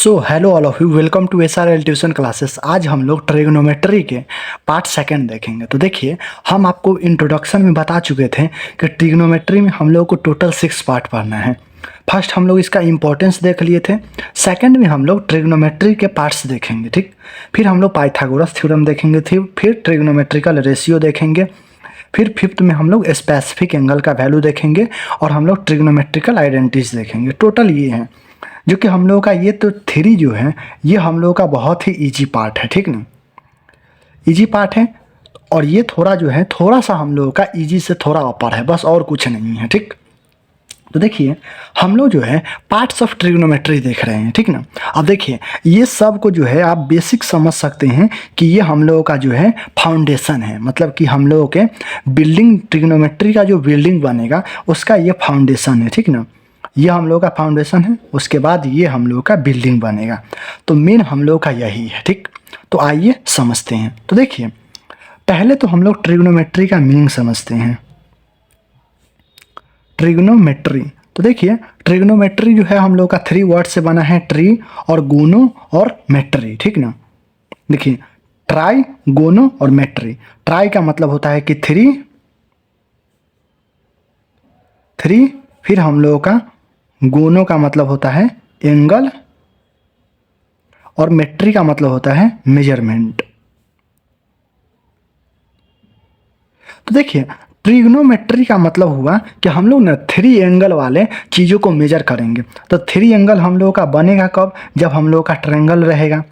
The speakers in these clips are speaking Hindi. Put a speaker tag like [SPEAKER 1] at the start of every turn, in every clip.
[SPEAKER 1] So hello all of you, welcome to SRL tuition classes. आज हम लोग ट्रिग्नोमेट्री के पार्ट सेकंड देखेंगे। तो देखिए, हम आपको इंट्रोडक्शन में बता चुके थे कि ट्रिग्नोमेट्री में हम लोग को टोटल 6 पार्ट पढ़ना है। फर्स्ट हम लोग इसका इंपॉर्टेंस देख लिए थे। सेकंड में हम लोग ट्रिग्नोमेट्री के पार्ट्स देखेंगे, ठीक। फिर हम लोग पाइथागोरस थ्योरम देखेंगे, फिर ट्रिग्नोमेट्रिकल रेशियो देखेंगे। फिर फिफ्थ में हम लोग स्पेसिफिक एंगल का वैल्यू देखेंगे और हम लोग ट्रिग्नोमेट्रिकल आइडेंटिटीज देखेंगे। टोटल ये हैं जो कि हम लोगों का ये तो थ्योरी जो है ये हम लोगों का बहुत ही इजी पार्ट है, ठीक ना। इजी पार्ट है और ये थोड़ा जो है थोड़ा सा हम लोगों का इजी से थोड़ा अपर है, बस और कुछ नहीं है, ठीक। तो देखिए, हम लोग जो है पार्ट्स ऑफ ट्रिग्नोमेट्री देख रहे हैं, ठीक ना। अब देखिए, ये सब को जो है आप बेसिक समझ सकते हैं कि ये हम लोगों का जो है फाउंडेशन है। मतलब कि हम लोगों के बिल्डिंग, ट्रिग्नोमेट्री का जो बिल्डिंग बनेगा उसका ये फाउंडेशन है, ठीक ना। ये हम लोग का फाउंडेशन है, उसके बाद ये हम लोग का बिल्डिंग बनेगा। तो मेन हम लोग का यही है, ठीक। तो आइए समझते हैं। तो देखिए, पहले तो हम लोग ट्रिग्नोमेट्री का मीनिंग समझते हैं। ट्रिग्नोमेट्री, तो देखिए ट्रिग्नोमेट्री जो है हम लोग का 3 वर्ड से बना है, ट्री और गोनो और मेट्री, ठीक ना। देखिए, ट्राई, गोनो और मेट्री। ट्राई का मतलब होता है कि थ्री, फिर हम लोगों का गोनो का मतलब होता है एंगल और मेट्री का मतलब होता है मेजरमेंट। तो देखिए, ट्रिग्नोमेट्री का मतलब हुआ कि हम लोग ना 3 एंगल वाले चीज़ों को मेजर करेंगे। तो 3 एंगल हम लोगों का बनेगा कब? जब हम लोग का ट्रायंगल रहेगा।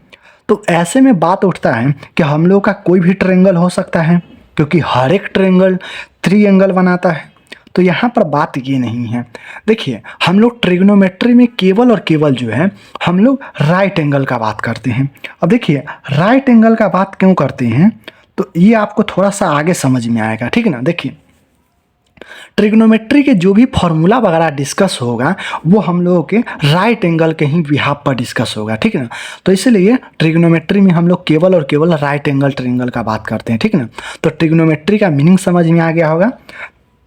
[SPEAKER 1] तो ऐसे में बात उठता है कि हम लोग का कोई भी ट्रायंगल हो सकता है, क्योंकि हर एक ट्रायंगल 3 एंगल बनाता है। तो यहाँ पर बात ये नहीं है। देखिए, हम लोग ट्रिग्नोमेट्री में केवल और केवल जो है हम लोग राइट एंगल का बात करते हैं। अब देखिए, राइट एंगल का बात क्यों करते हैं तो ये आपको थोड़ा सा आगे समझ में आएगा, ठीक ना। देखिए, ट्रिग्नोमेट्री के जो भी फॉर्मूला वगैरह डिस्कस होगा वो हम लोगों के राइट एंगल के ही बिहाफ पर डिस्कस होगा, ठीक ना। तो इसलिए ट्रिग्नोमेट्री में हम लोग केवल और केवल राइट एंगल ट्रायंगल का बात करते हैं, ठीक ना। तो ट्रिग्नोमेट्री का मीनिंग समझ में आ गया होगा।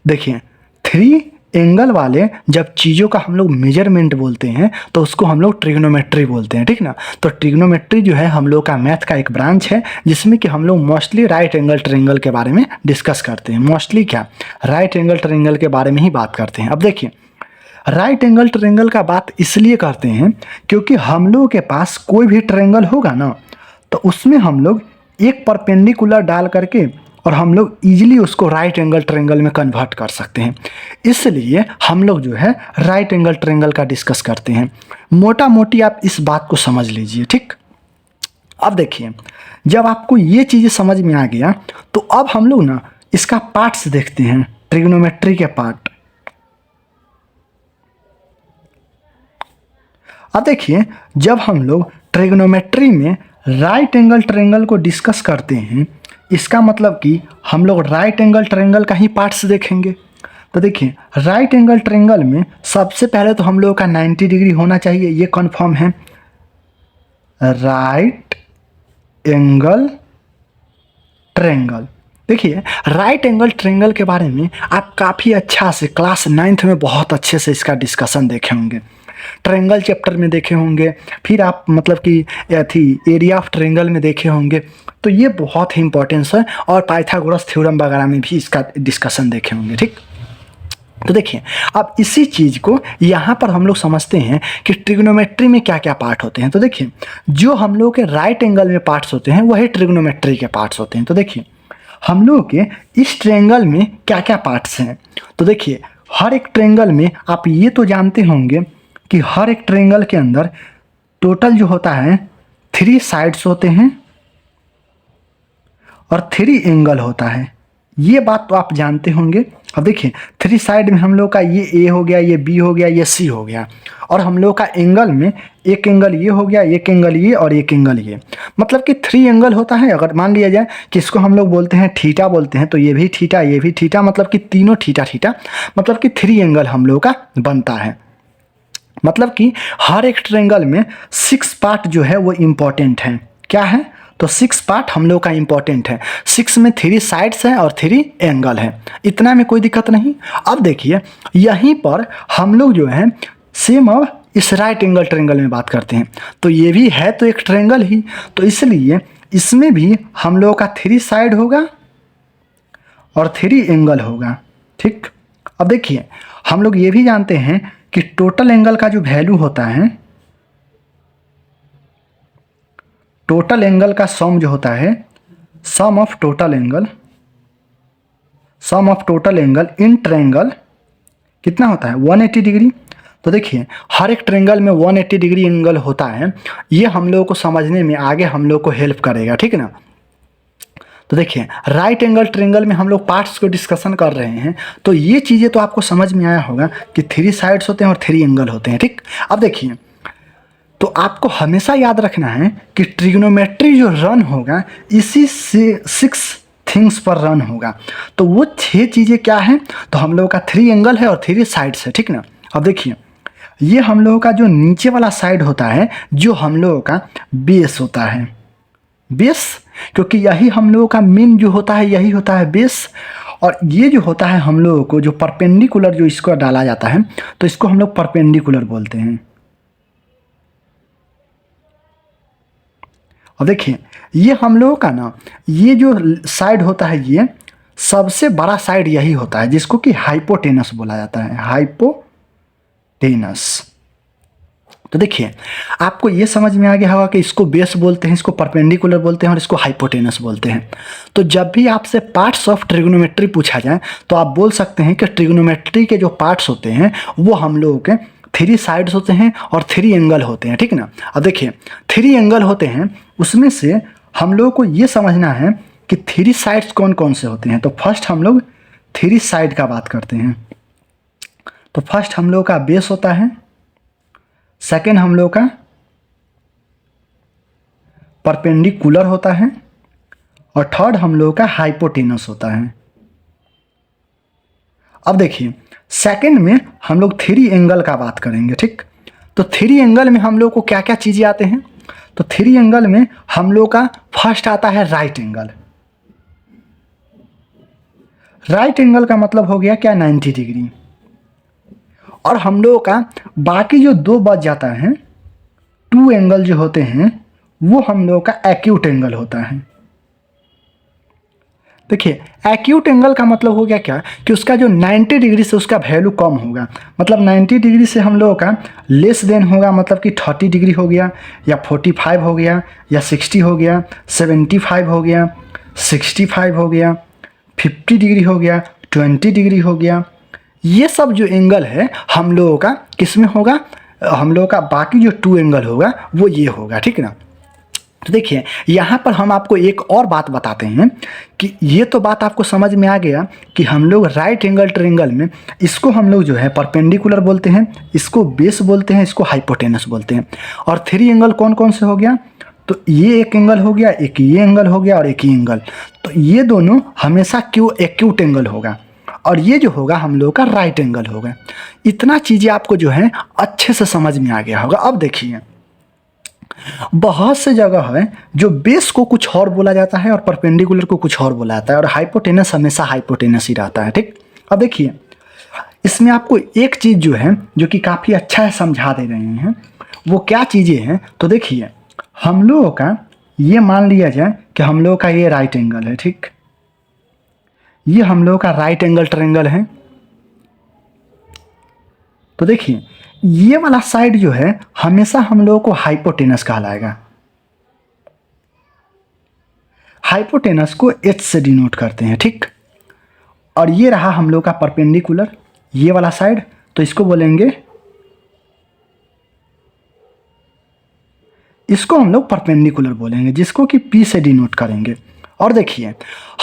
[SPEAKER 1] देखिए, 3 एंगल वाले जब चीज़ों का हम लोग मेजरमेंट बोलते हैं तो उसको हम लोग ट्रिग्नोमेट्री बोलते हैं, ठीक ना। तो ट्रिग्नोमेट्री जो है हम लोग का मैथ का एक ब्रांच है जिसमें कि हम लोग मोस्टली राइट एंगल ट्रायंगल के बारे में डिस्कस करते हैं। मोस्टली क्या, राइट एंगल ट्रायंगल के बारे में ही बात करते हैं। अब देखिए, राइट एंगल ट्रायंगल का बात इसलिए करते हैं क्योंकि हम लोग के पास कोई भी ट्रायंगल होगा ना तो उसमें हम लोग एक परपेंडिकुलर डाल करके और हम लोग इजीली उसको राइट एंगल ट्रायंगल में कन्वर्ट कर सकते हैं। इसलिए हम लोग जो है राइट एंगल ट्रायंगल का डिस्कस करते हैं। मोटा मोटी आप इस बात को समझ लीजिए, ठीक। अब देखिए, जब आपको ये चीज़ें समझ में आ गया तो अब हम लोग ना इसका पार्ट्स देखते हैं, ट्रिग्नोमेट्री के पार्ट। अब देखिए, जब हम लोग ट्रिग्नोमेट्री में राइट एंगल ट्रायंगल को डिस्कस करते हैं, इसका मतलब कि हम लोग राइट एंगल ट्रायंगल का ही पार्ट्स देखेंगे। तो देखिए, राइट एंगल ट्रायंगल में सबसे पहले तो हम लोग का 90 डिग्री होना चाहिए, ये कन्फर्म है। राइट एंगल ट्रायंगल, देखिए राइट एंगल ट्रायंगल के बारे में आप काफ़ी अच्छा से क्लास 9th में बहुत अच्छे से इसका डिस्कशन देखे होंगे, ट्रायंगल चैप्टर में देखे होंगे, फिर आप मतलब कि एरिया ऑफ ट्रायंगल में देखे होंगे। तो ये बहुत ही इंपॉर्टेंस है और पाइथागोरस थ्योरम वगैरह में भी इसका डिस्कशन देखे होंगे, ठीक। तो देखिए, अब इसी चीज़ को यहाँ पर हम लोग समझते हैं कि ट्रिग्नोमेट्री में क्या क्या पार्ट होते हैं। तो देखिए, जो हम लोग के राइट एंगल में पार्ट्स होते हैं वही ट्रिग्नोमेट्री के पार्ट्स होते हैं। तो देखिए, हम लोग के इस ट्रायंगल में क्या क्या पार्ट्स हैं। तो देखिए, हर एक ट्रायंगल में आप ये तो जानते होंगे कि हर एक ट्रायंगल के अंदर टोटल जो होता है 3 साइड्स होते हैं और 3 एंगल होता है। ये बात तो आप जानते होंगे। अब देखिए, 3 साइड में हम लोग का ये ए हो गया, ये बी हो गया, ये सी हो गया, और हम लोग का एंगल में एक एंगल ये हो गया, एक एंगल ये और एक एंगल ये। मतलब कि 3 एंगल होता है। अगर मान लिया जाए कि इसको हम लोग बोलते हैं थीटा बोलते हैं, तो ये भी थीटा, ये भी थीटा, मतलब कि तीनों थीटा थीटा, मतलब कि 3 एंगल हम लोग का बनता है। मतलब कि हर एक ट्रायंगल में 6 पार्ट जो है वो इम्पॉर्टेंट है। क्या है? तो 6 पार्ट हम लोग का इम्पॉर्टेंट है। 6 में 3 साइड्स हैं और 3 एंगल है। इतना में कोई दिक्कत नहीं। अब देखिए, यहीं पर हम लोग जो है सेम अब इस राइट एंगल ट्रायंगल में बात करते हैं। तो ये भी है तो एक ट्रायंगल ही, तो इसलिए इसमें भी हम लोगों का 3 साइड होगा और 3 एंगल होगा। ठीक, अब देखिए हम लोग ये भी जानते हैं कि टोटल एंगल का जो वैल्यू होता है, टोटल एंगल का सम जो होता है, sum of total angle in triangle कितना होता है 180 डिग्री। तो देखिए हर एक ट्रायंगल में 180 डिग्री एंगल होता है, ये हम लोगों को समझने में आगे हम लोग को हेल्प करेगा, ठीक ना। तो देखिए राइट एंगल ट्रायंगल में हम लोग पार्ट्स को डिस्कशन कर रहे हैं, तो ये चीज़ें तो आपको समझ में आया होगा कि 3 साइड्स होते हैं और 3 एंगल होते हैं। ठीक, अब देखिए तो आपको हमेशा याद रखना है कि ट्रिग्नोमेट्री जो रन होगा इसी से 6 थिंग्स पर रन होगा। तो वो 6 चीज़ें क्या हैं, तो हम लोगों का 3 एंगल है और 3 साइड्स है, ठीक ना। अब देखिए ये हम लोगों का जो नीचे वाला साइड होता है, जो हम लोगों का बेस होता है, बेस, क्योंकि यही हम लोगों का मेन जो होता है यही होता है बेस। और ये जो होता है हम लोगों को जो परपेंडिकुलर जो इसको डाला जाता है, तो इसको हम लोग परपेंडिकुलर बोलते हैं। अब देखिए ये हम लोगों का ना ये जो साइड होता है ये सबसे बड़ा साइड यही होता है, जिसको कि हाइपोटेनस बोला जाता है, हाइपोटेनस। तो देखिए आपको ये समझ में आ गया होगा कि इसको बेस बोलते हैं, इसको परपेंडिकुलर बोलते हैं और इसको हाइपोटेनस बोलते हैं। तो जब भी आपसे पार्ट्स ऑफ ट्रिग्नोमेट्री पूछा जाए तो आप बोल सकते हैं कि ट्रिग्नोमेट्री के जो पार्ट्स होते हैं वो हम लोगों के 3 साइड्स होते हैं और 3 एंगल होते हैं, ठीक ना। अब देखिए 3 एंगल होते हैं, उसमें से हम लोगों को ये समझना है कि 3 साइड्स कौन कौन से होते हैं। तो फर्स्ट हम लोग 3 साइड का बात करते हैं। तो फर्स्ट हम लोग का बेस होता है, सेकेंड हम लोग का परपेंडिकुलर होता है और थर्ड हम लोग का हाइपोटेनस होता है। अब देखिए सेकेंड में हम लोग 3 एंगल का बात करेंगे, ठीक। तो 3 एंगल में हम लोग को क्या क्या चीज़ें आते हैं, तो 3 एंगल में हम लोग का फर्स्ट आता है राइट एंगल। राइट एंगल का मतलब हो गया क्या 90 डिग्री। और हम लोगों का बाकी जो 2 बच जाता है 2 एंगल जो होते हैं वो हम लोगों का एक्यूट एंगल होता है। देखिए एक्यूट एंगल का मतलब हो गया क्या कि उसका जो 90 डिग्री से उसका वैल्यू कम होगा, मतलब 90 डिग्री से हम लोगों का लेस देन होगा, मतलब कि 30 डिग्री हो गया या 45 हो गया या 60 हो गया, 75 हो गया, 65 हो गया, 50 डिग्री हो गया, 20 डिग्री हो गया। ये सब जो एंगल है हम लोगों का किस में होगा, हम लोगों का बाकी जो 2 एंगल होगा वो ये होगा, ठीक ना। तो देखिए यहाँ पर हम आपको एक और बात बताते हैं कि ये तो बात आपको समझ में आ गया कि हम लोग राइट एंगल ट्रायंगल में इसको हम लोग जो है परपेंडिकुलर बोलते हैं, इसको बेस बोलते हैं, इसको हाइपोटेनस बोलते हैं। और 3 एंगल कौन कौन से हो गया, तो ये एक एंगल हो गया, एक ये एंगल हो गया और एक ही एंगल। तो ये दोनों हमेशा एक्यूट एंगल होगा और ये जो होगा हम लोग का राइट एंगल होगा। इतना चीज़ें आपको जो है अच्छे से समझ में आ गया होगा। अब देखिए बहुत से जगह है जो बेस को कुछ और बोला जाता है और परपेंडिकुलर को कुछ और बोला जाता है और हाइपोटेनस हमेशा हाइपोटेनस ही रहता है, ठीक। अब देखिए इसमें आपको एक चीज़ जो है जो कि काफ़ी अच्छा है समझा दे रहे हैं, वो क्या चीज़ें हैं। तो देखिए हम लोगों का ये मान लिया जाए कि हम लोगों का ये राइट एंगल है, ठीक। ये हम लोगों का राइट एंगल ट्रायंगल है। तो देखिए ये वाला साइड जो है हमेशा हम लोगों को हाइपोटेनस कहलाएगा। हाइपोटेनस को H से डिनोट करते हैं, ठीक। और ये रहा हम लोग का परपेंडिकुलर, ये वाला साइड, तो इसको बोलेंगे, इसको हम लोग परपेंडिकुलर बोलेंगे, जिसको कि P से डिनोट करेंगे। और देखिए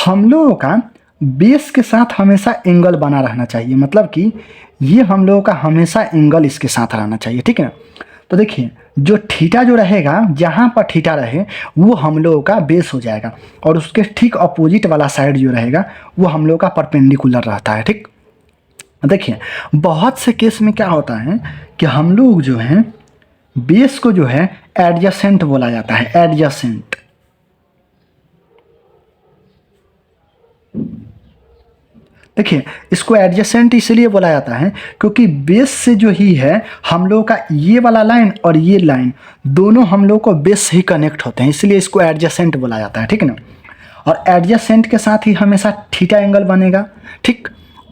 [SPEAKER 1] हम लोगों का बेस के साथ हमेशा एंगल बना रहना चाहिए, मतलब कि ये हम लोगों का हमेशा एंगल इसके साथ रहना चाहिए, ठीक है। तो देखिए जो थीटा जो रहेगा, जहाँ पर थीटा रहे वो हम लोगों का बेस हो जाएगा और उसके ठीक अपोजिट वाला साइड जो रहेगा वो हम लोगों का परपेंडिकुलर रहता है, ठीक। देखिए बहुत से केस में क्या होता है कि हम लोग जो हैं बेस को जो है एडजेसेंट बोला जाता है, एडजेसेंट। देखिए इसको एडजेसेंट इसलिए बोला जाता है क्योंकि बेस से जो ही है हम लोगों का ये वाला लाइन और ये लाइन दोनों हम लोग को बेस से ही कनेक्ट होते हैं, इसलिए इसको एडजेसेंट बोला जाता है, ठीक है ना। और एडजेसेंट के साथ ही हमेशा थीटा एंगल बनेगा, ठीक।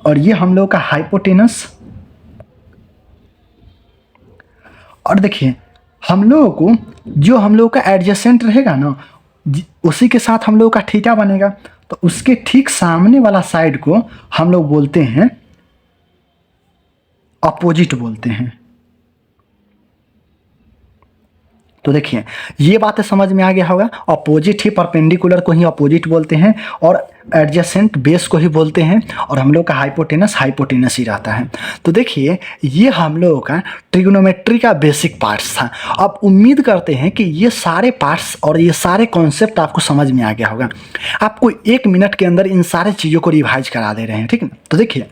[SPEAKER 1] और ये हम लोग का हाइपोटेनस, और देखिए हम लोगों को जो हम लोग का एडजेसेंट रहेगा ना उसी के साथ हम लोग का थीटा बनेगा, तो उसके ठीक सामने वाला साइड को हम लोग बोलते हैं अपोजिट बोलते हैं। तो देखिए ये बातें समझ में आ गया होगा, अपोजिट ही परपेंडिकुलर को ही अपोजिट बोलते हैं और एडजेसेंट बेस को ही बोलते हैं, और हम लोग का हाइपोटेनस हाइपोटेनस ही रहता है। तो देखिए ये हम लोगों का ट्रिग्नोमेट्री का बेसिक पार्ट्स था। अब उम्मीद करते हैं कि ये सारे पार्ट्स और ये सारे कॉन्सेप्ट आपको समझ में आ गया होगा। आपको 1 मिनट के अंदर इन सारे चीज़ों को रिवाइज करा दे रहे हैं, ठीक है। तो देखिए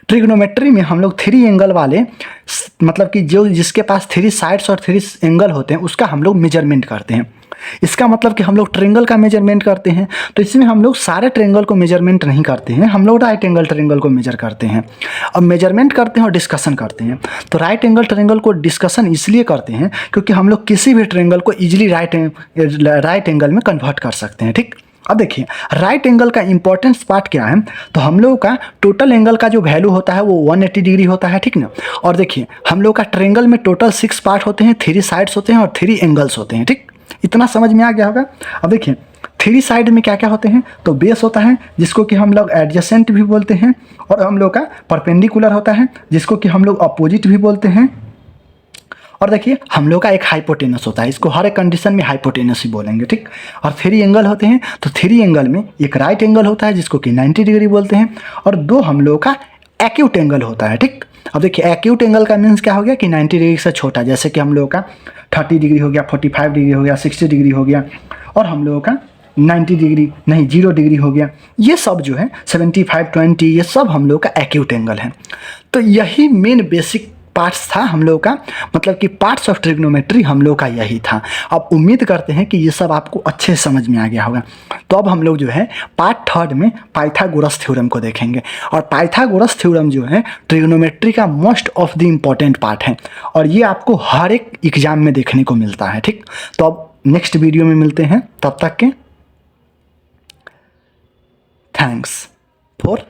[SPEAKER 1] ट्रिग्नोमेट्री में हम लोग 3 एंगल वाले, मतलब कि जो जिसके पास 3 साइड्स और 3 एंगल होते हैं उसका हम लोग मेजरमेंट करते हैं। इसका मतलब कि हम लोग ट्रायंगल का मेजरमेंट करते हैं, तो इसमें हम लोग सारे ट्रायंगल को मेजरमेंट नहीं करते हैं, हम लोग राइट एंगल ट्रायंगल को मेजर करते हैं। अब मेजरमेंट करते हैं और डिस्कशन करते हैं। तो राइट एंगल ट्रायंगल को डिस्कशन इसलिए करते हैं क्योंकि हम लोग किसी भी ट्रायंगल को ईजिली राइट एंगल में कन्वर्ट कर सकते हैं, ठीक। अब देखिए राइट एंगल का इंपॉर्टेंस पार्ट क्या है, तो हम लोगों का टोटल एंगल का जो वैल्यू होता है वो 180 डिग्री होता है, ठीक ना। और देखिए हम लोग का ट्रायंगल में टोटल 6 पार्ट होते हैं, 3 साइड्स होते हैं और 3 एंगल्स होते हैं, ठीक। इतना समझ में आ गया होगा। अब देखिए 3 साइड में क्या क्या होते हैं, तो बेस होता है जिसको कि हम लोग एडजेसेंट भी बोलते हैं, और हम लोग का परपेंडिकुलर होता है जिसको कि हम लोग अपोजिट भी बोलते हैं, और देखिए हम लोग का एक हाइपोटेनस होता है, इसको हर एक कंडीशन में हाइपोटेनस ही बोलेंगे, ठीक। और 3 एंगल होते हैं, तो 3 एंगल में एक राइट एंगल होता है जिसको कि 90 डिग्री बोलते हैं, और 2 हम लोग का एक्यूट एंगल होता है, ठीक। अब देखिए एक्यूट एंगल का मीन्स क्या हो गया कि 90 डिग्री से छोटा, जैसे कि हम लोग का 30 डिग्री हो गया, 45 डिग्री हो गया, 60 डिग्री हो गया, और हम लोगों का 90 डिग्री नहीं 0 डिग्री हो गया। ये सब जो है 75, 20 ये सब हम लोग का एक्यूट एंगल है। तो यही मेन बेसिक पार्ट्स था हम लोग का, मतलब कि पार्ट्स ऑफ ट्रिग्नोमेट्री हम लोग का यही था। अब उम्मीद करते हैं कि ये सब आपको अच्छे से समझ में आ गया होगा। तो अब हम लोग जो है पार्ट 3 में पाइथागोरस थ्योरम को देखेंगे, और पाइथागोरस थ्योरम जो है ट्रिग्नोमेट्री का most of the important part है, और ये आपको हर एक एग्जाम में देखने को मिलता है, ठीक। तो अब नेक्स्ट वीडियो में मिलते हैं, तब तक के थैंक्स फॉर